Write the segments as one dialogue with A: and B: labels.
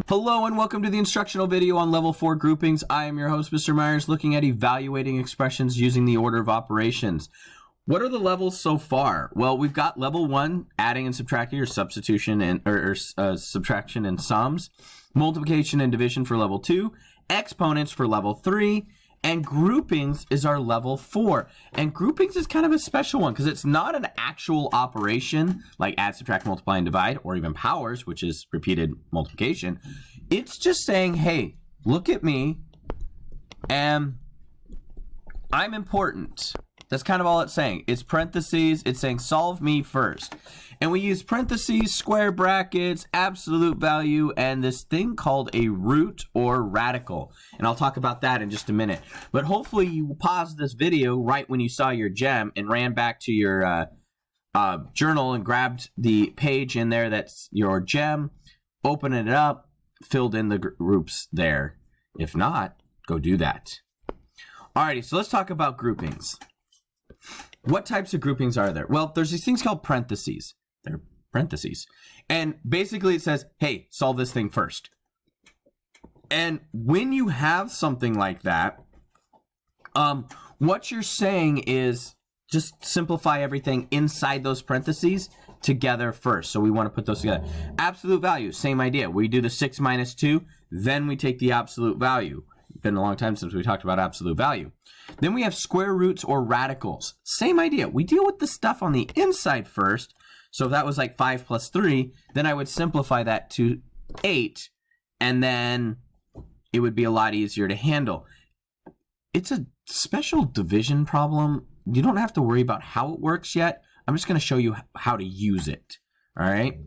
A: Hello and welcome to the instructional video on level 4 groupings. I am your host, Mr. Myers, looking at evaluating expressions using the order of operations. What are the levels so far? Well, we've got level 1, adding and subtracting, or substitution and subtraction and sums, multiplication and division for level 2, exponents for level 3, and groupings is our level 4. And groupings is kind of a special one because it's not an actual operation like add, subtract, multiply, and divide, or even powers, which is repeated multiplication. It's just saying, hey, look at me, and I'm important. That's kind of all it's saying. It's parentheses. It's saying solve me first. And we use parentheses, square brackets, absolute value, and this thing called a root or radical. And I'll talk about that in just a minute. But hopefully you paused this video right when you saw your gem and ran back to your journal and grabbed the page in there that's your gem, opened it up, filled in the groups there. If not, go do that. Alrighty, so let's talk about groupings. What types of groupings are there? Well, there's these things called parentheses. They're parentheses. And basically it says, hey, solve this thing first. And when you have something like that, what you're saying is just simplify everything inside those parentheses together first. So we want to put those together. Absolute value, same idea. We do the 6 minus 2, then we take the absolute value. It's been a long time since we talked about absolute value. Then we have square roots or radicals. Same idea. We deal with the stuff on the inside first. So if that was like 5 plus 3, then I would simplify that to 8, and then it would be a lot easier to handle. It's a special division problem. You don't have to worry about how it works yet. I'm just going to show you how to use it. All right?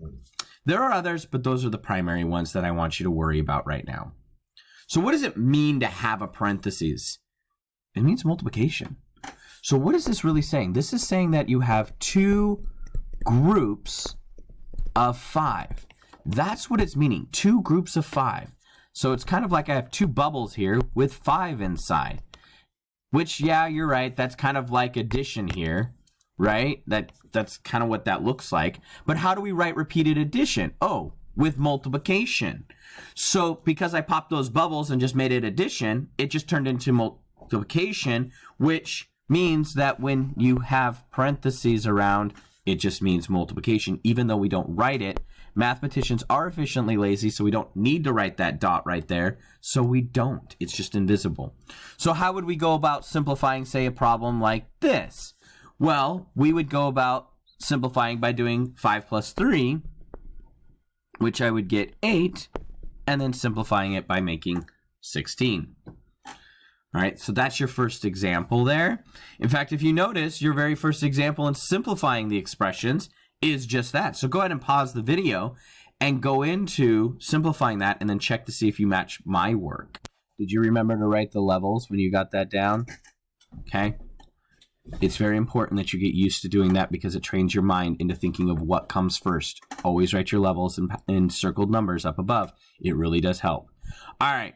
A: There are others, but those are the primary ones that I want you to worry about right now. So what does it mean to have a parentheses? It means multiplication. So what is this really saying? This is saying that you have two groups of 5. That's what it's meaning. 2 groups of 5. So it's kind of like I have 2 bubbles here with 5 inside. Which, yeah, you're right. That's kind of like addition here, right? That's kind of what that looks like. But how do we write repeated addition? Oh, with multiplication. So because I popped those bubbles and just made it addition, it just turned into multiplication, which means that when you have parentheses around, it just means multiplication, even though we don't write it. Mathematicians are efficiently lazy, so we don't need to write that dot right there. So we don't. It's just invisible. So how would we go about simplifying, say, a problem like this? Well, we would go about simplifying by doing 5 plus 3, which I would get 8, and then simplifying it by making 16. All right, so that's your first example there. In fact, if you notice, your very first example in simplifying the expressions is just that. So go ahead and pause the video and go into simplifying that and then check to see if you match my work. Did you remember to write the levels when you got that down? Okay. It's very important that you get used to doing that because it trains your mind into thinking of what comes first. Always write your levels in circled numbers up above. It really does help. All right.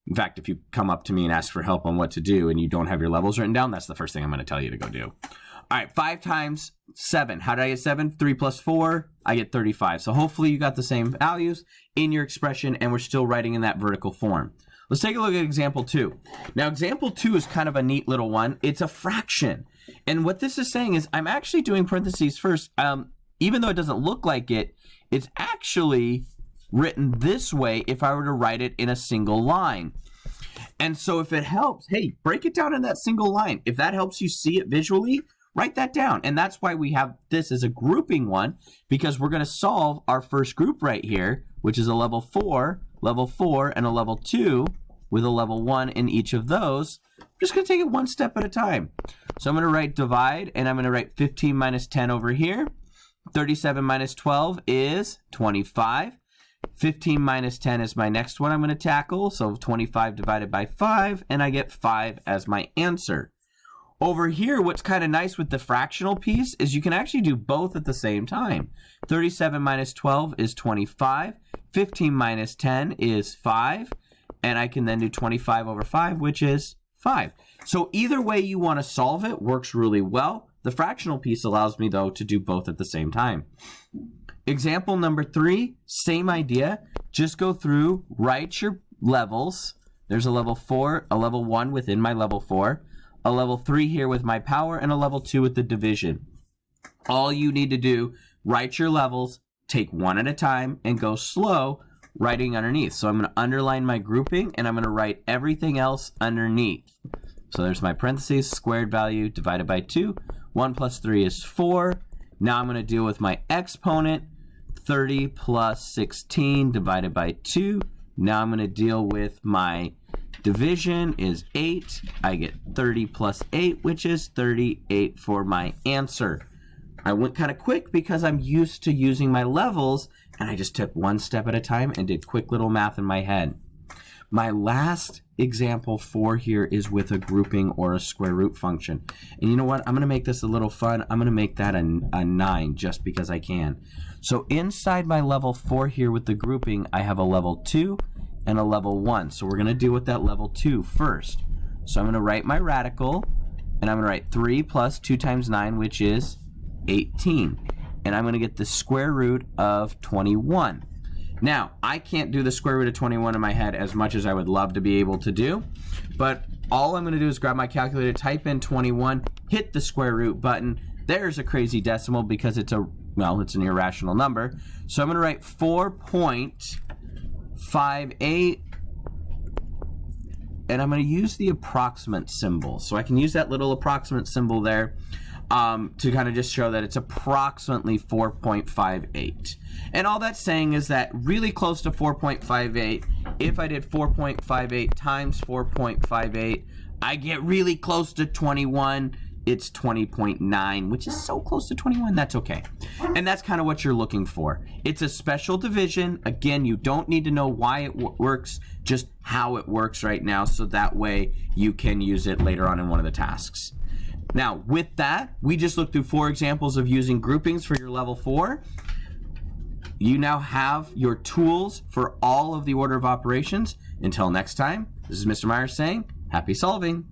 A: In fact, if you come up to me and ask for help on what to do and you don't have your levels written down, that's the first thing I'm going to tell you to go do. All right, 5 times 7. How did I get 7? 3 plus 4, I get 35. So hopefully you got the same values in your expression and we're still writing in that vertical form. Let's take a look at example 2. Now, example 2 is kind of a neat little one. It's a fraction. And what this is saying is I'm actually doing parentheses first. Even though it doesn't look like it, it's actually written this way if I were to write it in a single line. And so if it helps, hey, break it down in that single line. If that helps you see it visually, write that down. And that's why we have this as a grouping one, because we're going to solve our first group right here, which is a level 4, and a level 2 with a level 1 in each of those. I'm just going to take it one step at a time. So I'm going to write divide, and I'm going to write 15 minus 10 over here. 37 minus 12 is 25. 15 minus 10 is my next one I'm going to tackle. So 25 divided by 5, and I get 5 as my answer. Over here, what's kind of nice with the fractional piece is you can actually do both at the same time. 37 minus 12 is 25. 15 minus 10 is 5. And I can then do 25 over 5, which is 5. So either way you want to solve it works really well. The fractional piece allows me, though, to do both at the same time. Example number 3, same idea, just go through, write your levels. There's a level 4, a level 1 within my level 4, a level 3 here with my power, and a level 2 with the division. All you need to do, write your levels, take one at a time, and go slow writing underneath. So I'm going to underline my grouping, and I'm going to write everything else underneath. So there's my parentheses, squared value divided by 2. 1 plus 3 is 4. Now I'm going to deal with my exponent, 30 plus 16 divided by 2. Now I'm going to deal with my division is 8. I get 30 plus 8, which is 38 for my answer. I went kind of quick because I'm used to using my levels, and I just took one step at a time and did quick little math in my head. My last example 4 here is with a grouping or a square root function. And you know what? I'm going to make this a little fun. I'm going to make that a 9 just because I can. So inside my level 4 here with the grouping, I have a level 2 and a level 1. So we're going to deal with that level 2 first. So I'm going to write my radical, and I'm going to write 3 plus 2 times 9, which is 18. And I'm going to get the square root of 21. Now, I can't do the square root of 21 in my head as much as I would love to be able to do, but all I'm going to do is grab my calculator, type in 21, hit the square root button. There's a crazy decimal because it's an irrational number. So I'm going to write 4.58, and I'm going to use the approximate symbol. So I can use that little approximate symbol there to kind of just show that it's approximately 4.58. And all that's saying is that really close to 4.58, if I did 4.58 times 4.58, I get really close to 21. It's 20.9, which is so close to 21, that's okay. And that's kind of what you're looking for. It's a special division. Again, you don't need to know why it works, just how it works right now, so that way you can use it later on in one of the tasks. Now, with that, we just looked through 4 examples of using groupings for your level 4. You now have your tools for all of the order of operations. Until next time, this is Mr. Myers saying, happy solving.